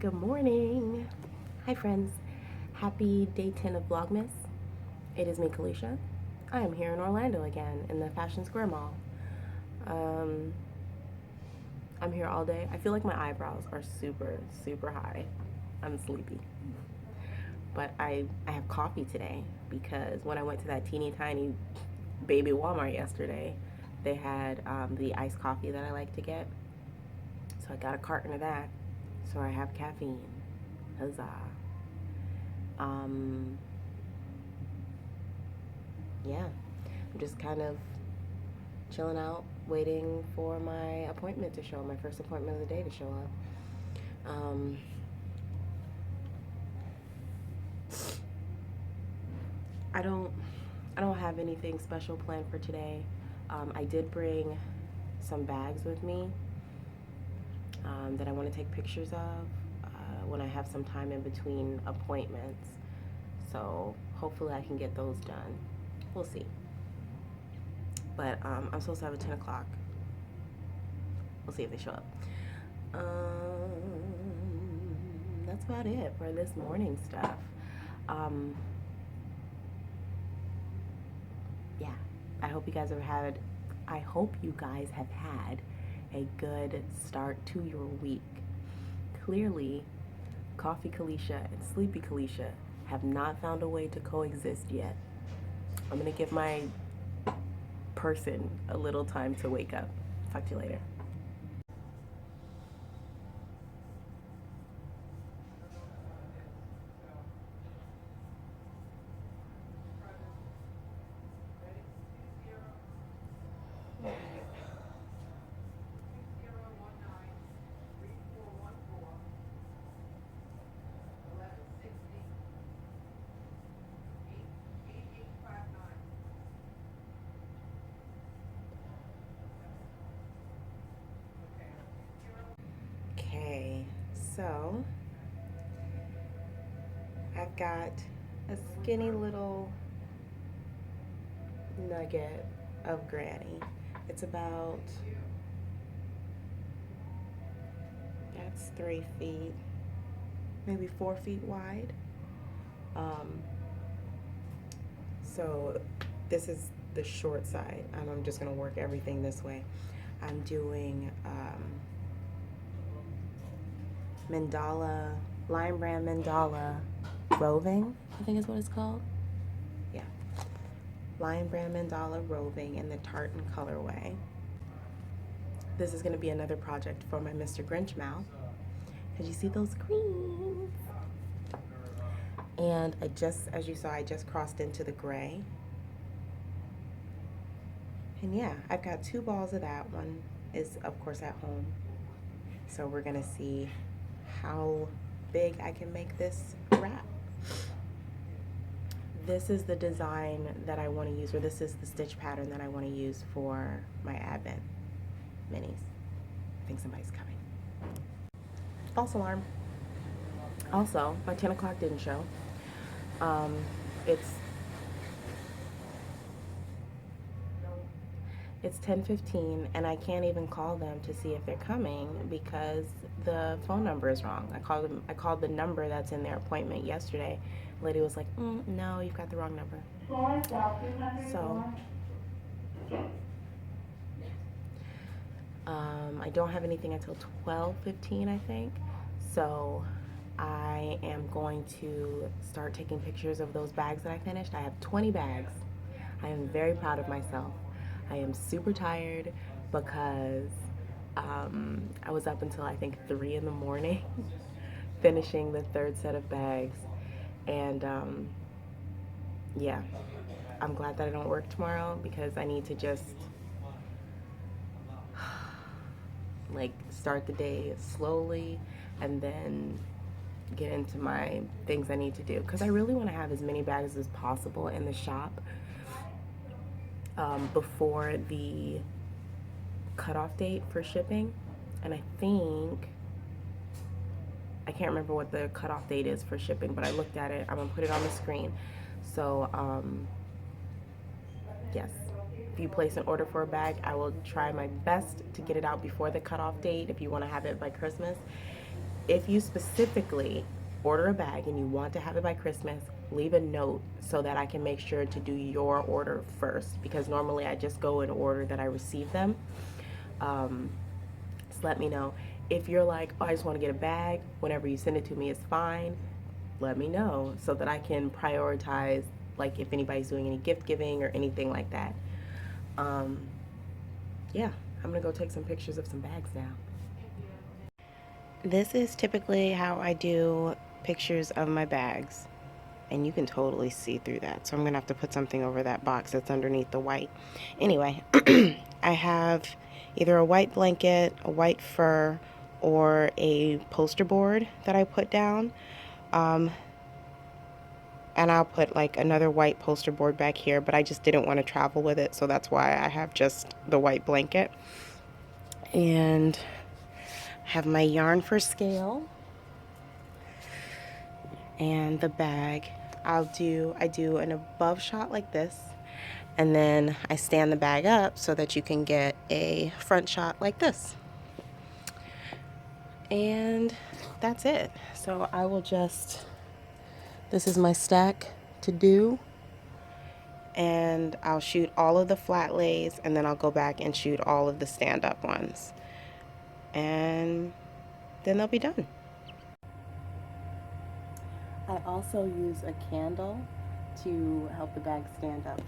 Good morning. Hi friends. Happy day 10 of Vlogmas. It is me, Caleisha. I am here in Orlando again in the Fashion Square Mall. I'm here all day. I feel like my eyebrows are super high. I'm sleepy. But I have coffee today because when I went to that teeny tiny baby Walmart yesterday, they had the iced coffee that I like to get. So I got a carton of that. So I have caffeine. Huzzah. Yeah, I'm just kind of chilling out, waiting for my appointment to show, my first appointment of the day to show up. I don't have anything special planned for today. I did bring some bags with me that I want to take pictures of when I have some time in between appointments. So hopefully I can get those done. We'll see. But I'm supposed to have a 10 o'clock. We'll see if they show up. That's about it for this morning stuff. Yeah, I hope you guys have had a good start to your week. Clearly, Coffee Caleisha and Sleepy Caleisha have not found a way to coexist yet. I'm gonna give my person a little time to wake up. Talk to you later. Okay, so I've got a skinny little nugget of granny. It's about, that's 3 feet, maybe 4 feet wide. So this is the short side, and I'm just gonna work everything this way. I'm doing mandala, Lion Brand mandala roving, I think is what it's called. Yeah, Lion Brand mandala roving in the tartan colorway. This is gonna be another project for my Mr. Grinch mouth. Cause you see those greens? And as you saw, I just crossed into the gray. And yeah, I've got 2 balls of that. One is, of course, at home. So we're gonna see how big I can make this wrap. This is the design that I want to use, or this is the stitch pattern that I want to use for my Advent minis. I think somebody's coming. False alarm. Also, my 10 o'clock didn't show. It's 10:15, and I can't even call them to see if they're coming because the phone number is wrong. I called the number that's in their appointment yesterday. The lady was like, no, you've got the wrong number. So I don't have anything until 12:15, I think. So I am going to start taking pictures of those bags that I finished. I have 20 bags. I am very proud of myself. I am super tired because I was up until I think 3 in the morning finishing the 3rd set of bags. And yeah, I'm glad that I don't work tomorrow because I need to just like start the day slowly and then get into my things I need to do, because I really want to have as many bags as possible in the shop before the cutoff date for shipping. And I can't remember what the cutoff date is for shipping, but I looked at it. I'm gonna put it on the screen. So yes, if you place an order for a bag, I will try my best to get it out before the cutoff date if you want to have it by Christmas. if you specifically order a bag and you want to have it by Christmas, leave a note so that I can make sure to do your order first, because normally I just go in order that I receive them. Just let me know. If you're like, oh, I just want to get a bag, whenever you send it to me, it's fine. Let me know so that I can prioritize, like if anybody's doing any gift giving or anything like that. Yeah, I'm gonna go take some pictures of some bags now. This is typically how I do pictures of my bags, and you can totally see through that, so I'm gonna have to put something over that box that's underneath the white. Anyway, I have either a white blanket, a white fur, or a poster board that I put down. And I'll put like another white poster board back here, but I just didn't want to travel with it, so that's why I have just the white blanket. And I have my yarn for scale and the bag. I do an above shot like this, and then I stand the bag up so that you can get a front shot like this. And that's it. So I will just, this is my stack to do, and I'll shoot all of the flat lays, and then I'll go back and shoot all of the stand-up ones, and then they'll be done. I also use a candle to help the bag stand up.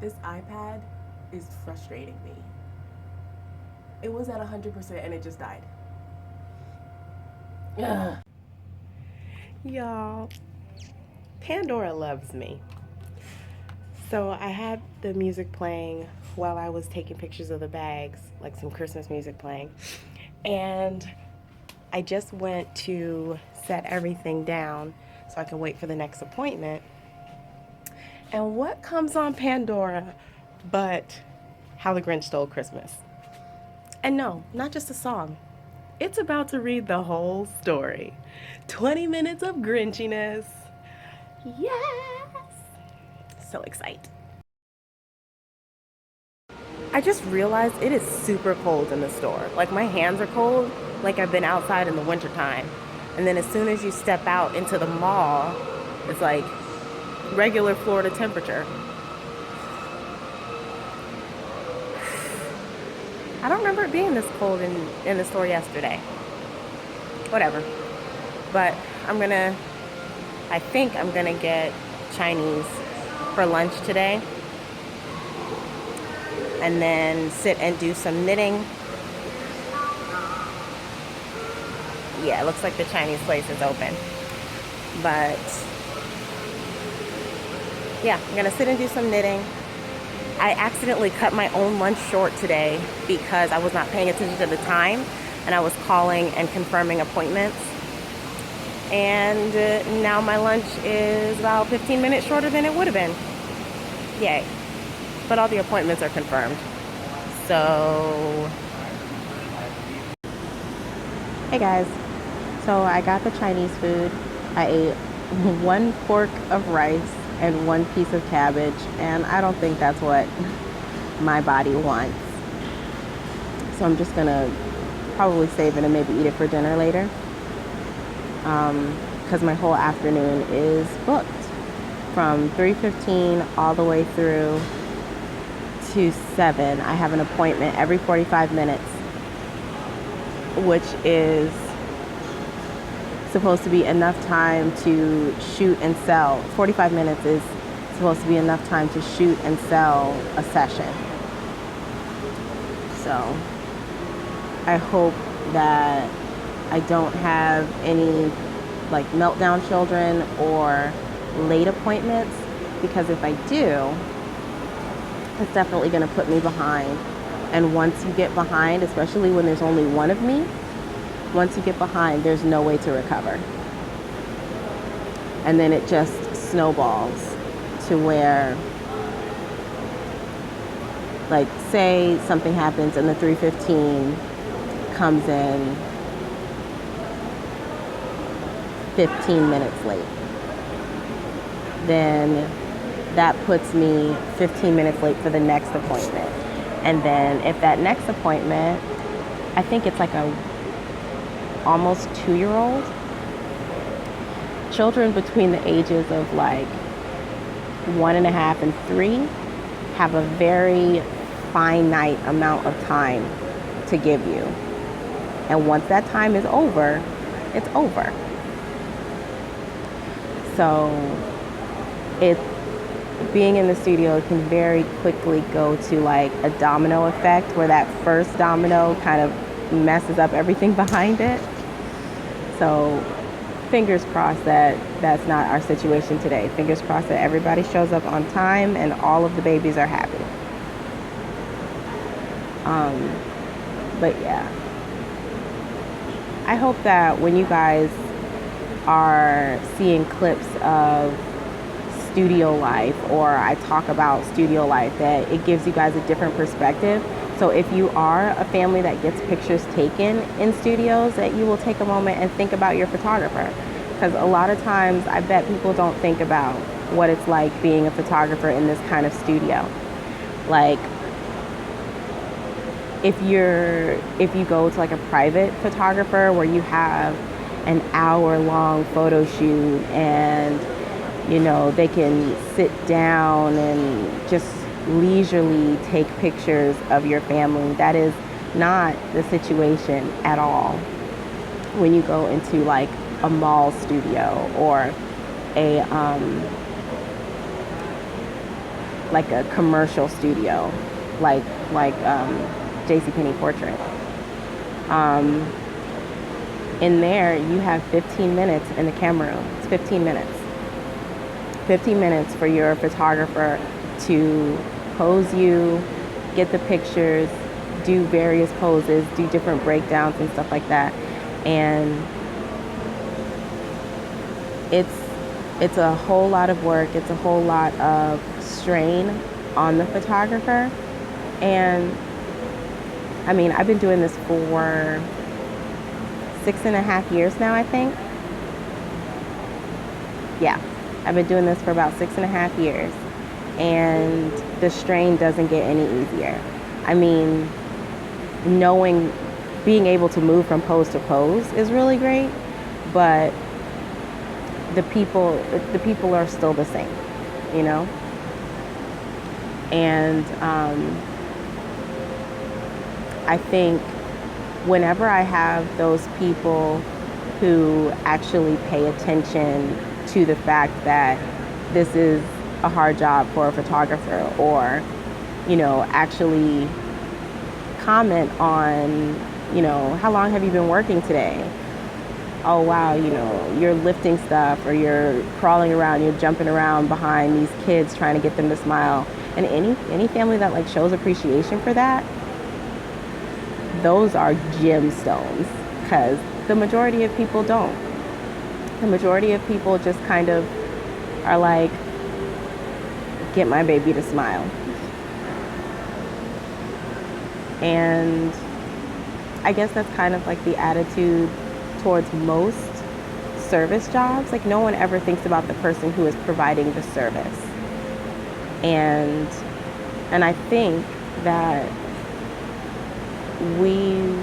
This iPad is frustrating me. It was at 100% and it just died. Y'all, Pandora loves me. So I had the music playing while I was taking pictures of the bags, like some Christmas music playing. And I just went to set everything down so I can wait for the next appointment. And what comes on Pandora but How the Grinch Stole Christmas? And no, not just a song. It's about to read the whole story. 20 minutes of Grinchiness. Yes! So excited. I just realized it is super cold in the store. Like, my hands are cold, like I've been outside in the wintertime. And then as soon as you step out into the mall, it's like regular Florida temperature. I don't remember it being this cold in the store yesterday. Whatever. But I think I'm gonna get Chinese for lunch today, and then sit and do some knitting. Yeah, it looks like the Chinese place is open. But yeah, I'm gonna sit and do some knitting. I accidentally cut my own lunch short today because I was not paying attention to the time, and I was calling and confirming appointments. And now my lunch is about 15 minutes shorter than it would have been. Yay. But all the appointments are confirmed. So, hey guys. So I got the Chinese food. I ate 1 fork of rice and 1 piece of cabbage, and I don't think that's what my body wants. So I'm just gonna probably save it and maybe eat it for dinner later. Because my whole afternoon is booked from 3:15 all the way through to 7. I have an appointment every 45 minutes, which is supposed to be enough time to shoot and sell. 45 minutes is supposed to be enough time to shoot and sell a session. So I hope that I don't have any like meltdown children or late appointments, because if I do, it's definitely going to put me behind. And once you get behind, especially when there's only one of me, once you get behind, there's no way to recover. And then it just snowballs to where, like, say something happens and the 315 comes in 15 minutes late. Then that puts me 15 minutes late for the next appointment. And then if that next appointment, I think it's like a almost 2-year-old, children between the ages of like 1.5 and 3 have a very finite amount of time to give you. And once that time is over, it's over. So being in the studio can very quickly go to like a domino effect, where that first domino kind of messes up everything behind it. So fingers crossed that that's not our situation today. Fingers crossed that everybody shows up on time and all of the babies are happy. But yeah, I hope that when you guys are seeing clips of studio life, or I talk about studio life, that it gives you guys a different perspective. So if you are a family that gets pictures taken in studios, that you will take a moment and think about your photographer. Because a lot of times I bet people don't think about what it's like being a photographer in this kind of studio. Like, if you go to like a private photographer where you have an hour-long photo shoot and, you know, they can sit down and just leisurely take pictures of your family, that is not the situation at all when you go into like a mall studio or a like a commercial studio, like JCPenney Portrait. In there, you have 15 minutes in the camera room. It's 15 minutes. 15 minutes for your photographer to pose you, get the pictures, do various poses, do different breakdowns and stuff like that. And it's a whole lot of work. It's a whole lot of strain on the photographer. And I mean, I've been doing this for 6.5 years now, I think. Yeah, I've been doing this for about 6.5 years, and the strain doesn't get any easier. I mean, being able to move from pose to pose is really great, but the people are still the same, you know? And I think whenever I have those people who actually pay attention to the fact that this is a hard job for a photographer, or, you know, actually comment on, you know, how long have you been working today? Oh wow, you know, you're lifting stuff, or you're crawling around, you're jumping around behind these kids trying to get them to smile. And any family that like shows appreciation for that, those are gemstones, because the majority of people don't. The majority of people just kind of are like, get my baby to smile. And I guess that's kind of like the attitude towards most service jobs. Like, no one ever thinks about the person who is providing the service. And I think that we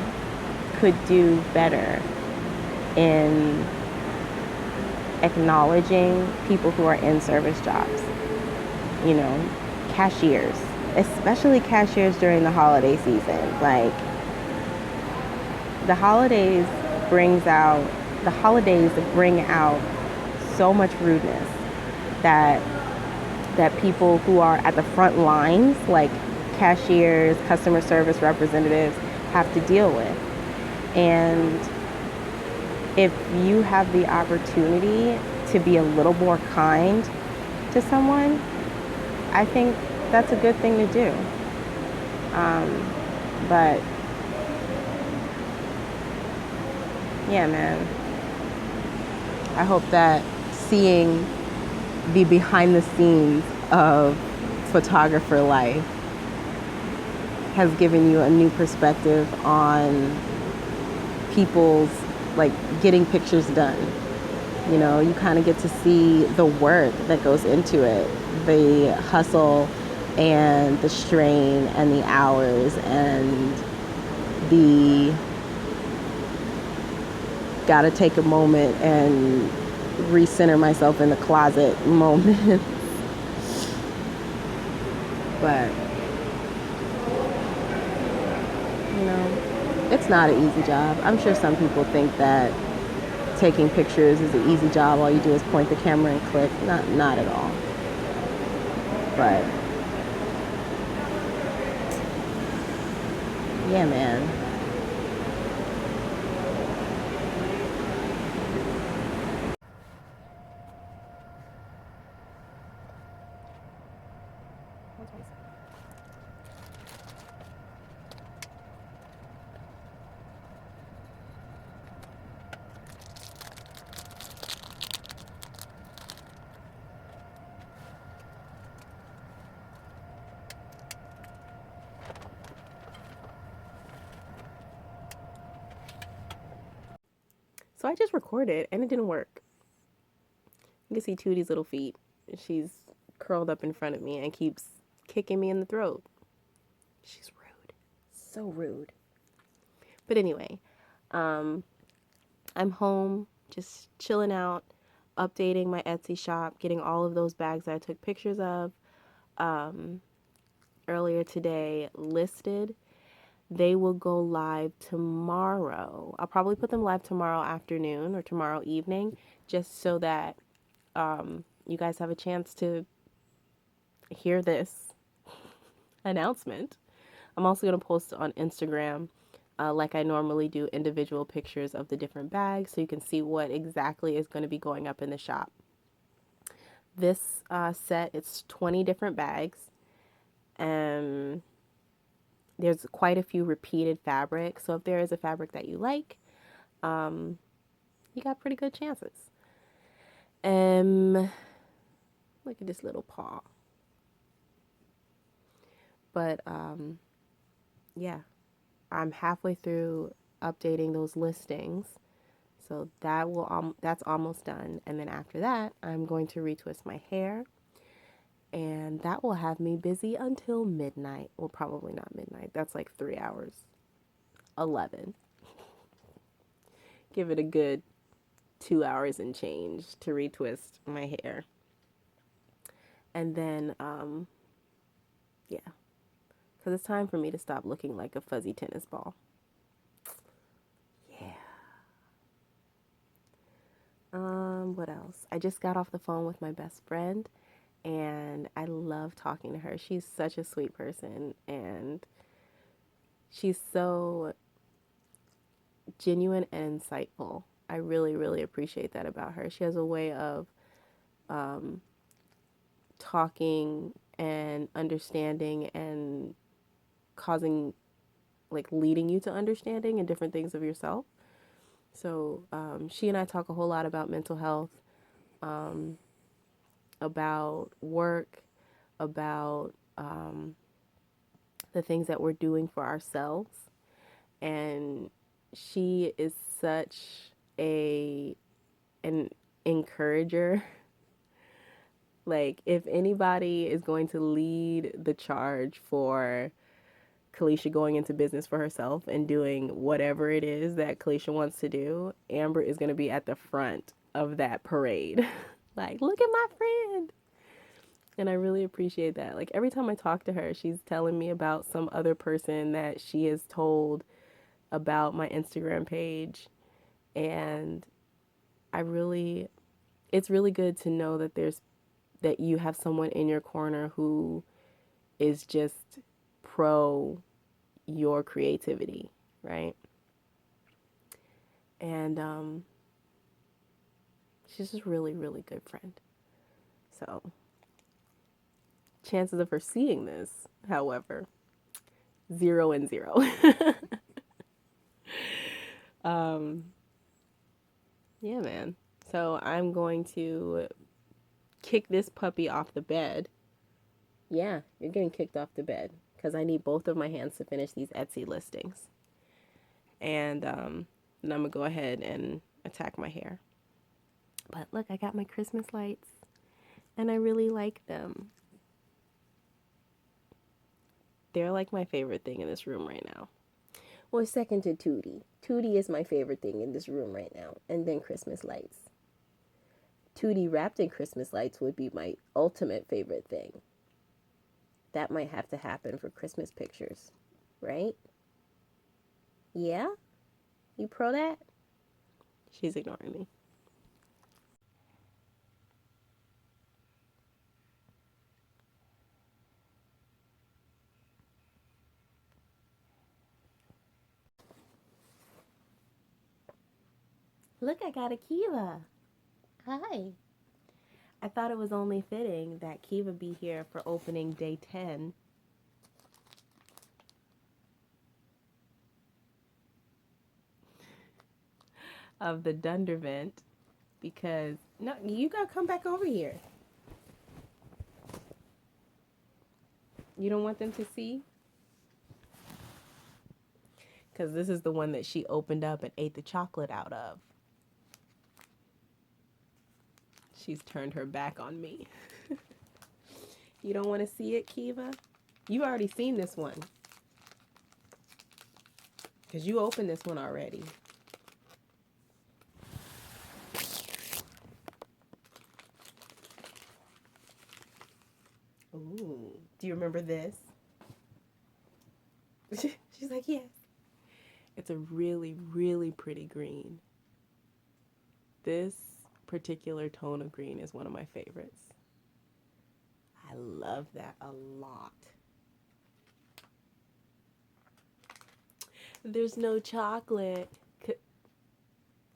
could do better in acknowledging people who are in service jobs. You know, cashiers, especially cashiers during the holiday season. Like, the holidays bring out so much rudeness that people who are at the front lines like cashiers, customer service representatives have to deal with. And if you have the opportunity to be a little more kind to someone, I think that's a good thing to do. But yeah, man, I hope that seeing the behind the scenes of photographer life has given you a new perspective on people's, like, getting pictures done. You know, you kind of get to see the work that goes into it, the hustle and the strain and the hours and the gotta take a moment and recenter myself in the closet moment. But, you know, it's not an easy job. I'm sure some people think that taking pictures is an easy job. All you do is point the camera and click. Not at all. But yeah, man. So I just recorded and it didn't work. You can see Tootie's little feet. She's curled up in front of me and keeps kicking me in the throat. She's rude. So rude. But anyway, I'm home, just chilling out, updating my Etsy shop, getting all of those bags that I took pictures of earlier today listed. They will go live tomorrow. I'll probably put them live tomorrow afternoon or tomorrow evening, just so that you guys have a chance to hear this announcement. I'm also going to post on Instagram, like I normally do, individual pictures of the different bags so you can see what exactly is going to be going up in the shop. This set, it's 20 different bags. There's quite a few repeated fabrics, so if there is a fabric that you like, you got pretty good chances. Look at this little paw. But yeah, I'm halfway through updating those listings, so that's almost done. And then after that, I'm going to retwist my hair, and that will have me busy until midnight. Well, probably not midnight. That's like 3 hours. 11. Give it a good 2 hours and change to retwist my hair. And then, yeah, because it's time for me to stop looking like a fuzzy tennis ball. Yeah. What else? I just got off the phone with my best friend, and I love talking to her. She's such a sweet person, and she's so genuine and insightful. I really, really appreciate that about her. She has a way of talking and understanding and causing, like, leading you to understanding and different things of yourself. So she and I talk a whole lot about mental health, about work, about the things that we're doing for ourselves. And she is such an encourager. Like, if anybody is going to lead the charge for Caleisha going into business for herself and doing whatever it is that Caleisha wants to do, Amber is going to be at the front of that parade. Like, look at my friend. And I really appreciate that. Like, every time I talk to her, she's telling me about some other person that she has told about my Instagram page. And it's really good to know that you have someone in your corner who is just pro your creativity, right? And she's just really, really good friend. So chances of her seeing this, however, 0 and 0. Yeah, man. So I'm going to kick this puppy off the bed. Yeah, you're getting kicked off the bed because I need both of my hands to finish these Etsy listings. And then I'm going to go ahead and attack my hair. But look, I got my Christmas lights and I really like them. They're like my favorite thing in this room right now. Well, second to Tootie. Tootie is my favorite thing in this room right now. And then Christmas lights. Tootie wrapped in Christmas lights would be my ultimate favorite thing. That might have to happen for Christmas pictures, right? Yeah? You pro that? She's ignoring me. Look, I got a Kiva. Hi. I thought it was only fitting that Kiva be here for opening day 10. Of the Dundervent, because no, you gotta come back over here. You don't want them to see? Because this is the one that she opened up and ate the chocolate out of. She's turned her back on me. You don't want to see it, Kiva? You've already seen this one. Because you opened this one already. Ooh, do you remember this? She's like, yes. It's a really, really pretty green. This particular tone of green is one of my favorites. I love that a lot. There's no chocolate.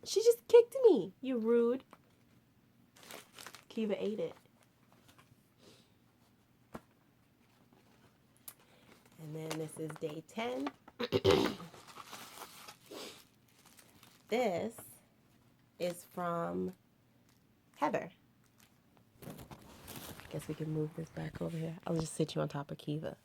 She just kicked me. You rude. Kiva ate it. And then this is day 10. This is from Heather. I guess we can move this back over here. I'll just sit you on top of Kiva.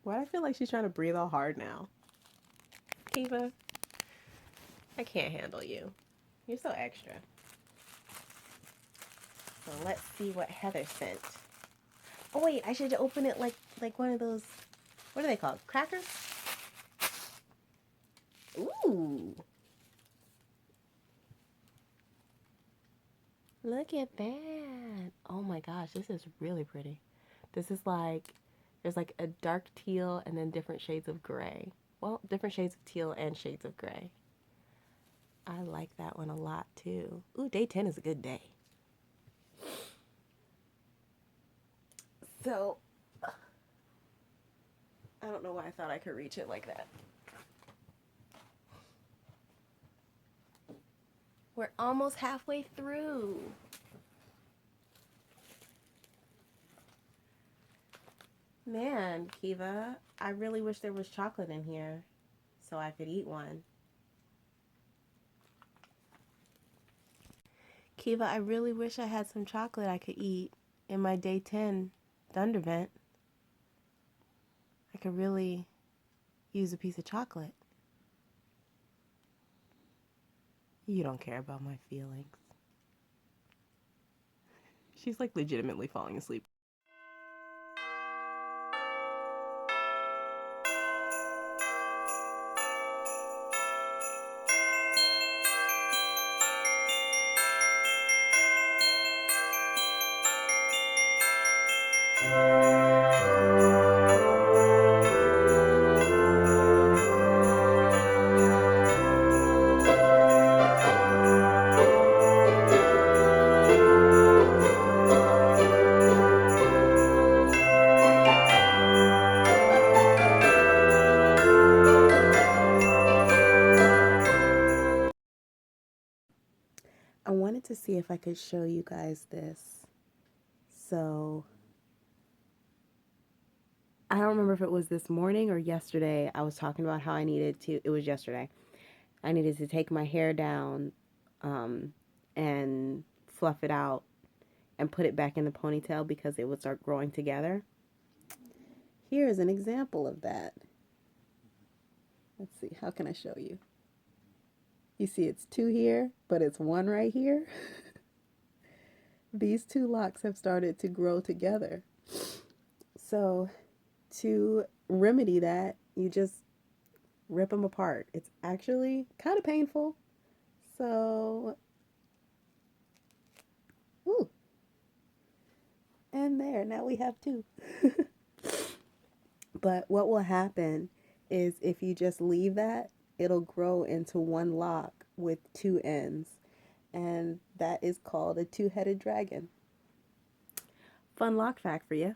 Why do I feel like she's trying to breathe all hard now? Kiva, I can't handle you. You're so extra. So let's see what Heather sent. Oh wait, I should open it like one of those, what are they called? Crackers? Ooh. Look at that. Oh my gosh, this is really pretty. This is like, there's like a dark teal and then different shades of gray. Well, different shades of teal and shades of gray. I like that one a lot too. Ooh, day 10 is a good day. So, I don't know why I thought I could reach it like that. We're almost halfway through. Man, Kiva, I really wish there was chocolate in here so I could eat one. Kiva, I really wish I had some chocolate I could eat in my day 10 Thundervent. I could really use a piece of chocolate. You don't care about my feelings. She's like legitimately falling asleep. wanted to see if I could show you guys this. So I don't remember if it was this morning or yesterday. I was talking about how I needed to, it was yesterday. I needed to take my hair down and fluff it out and put it back in the ponytail because it would start growing together. Here is an example of that. Let's see, how can I show you? You see it's 2 here, but it's 1 right here. These 2 locks have started to grow together. So to remedy that, you just rip them apart. It's actually kind of painful. So, ooh. And there, now we have 2. But what will happen is if you just leave that, it'll grow into 1 lock with 2 ends. And that is called a 2-headed dragon. Fun lock fact for you.